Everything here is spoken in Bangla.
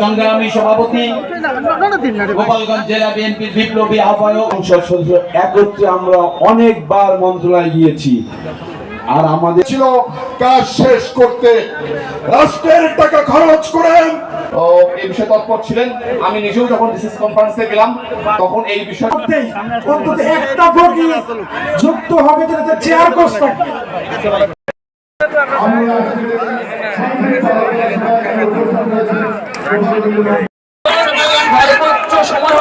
সংগ্রামী সভাপতি গোপালগঞ্জ জেলা বিএনপির বিপ্লবী আহ্বায়ক সংসদ সদস্য একত্রে আমরা অনেকবার মন্ত্রণালয়ে গিয়েছি আর আমাদের ছিল কাজ শেষ করতে রাষ্ট্রের টাকা খরচ করে এই বিষয়ে তৎপর ছিলেন। আমি নিজেও যখন ডিসিস কনফারেন্সে গেলাম তখন এই বিষয়ে অন্তত একটা ভোটই যুক্ত হবে যাতে চেয়ার কোর্স থাকে। সর্বোচ্চ সময়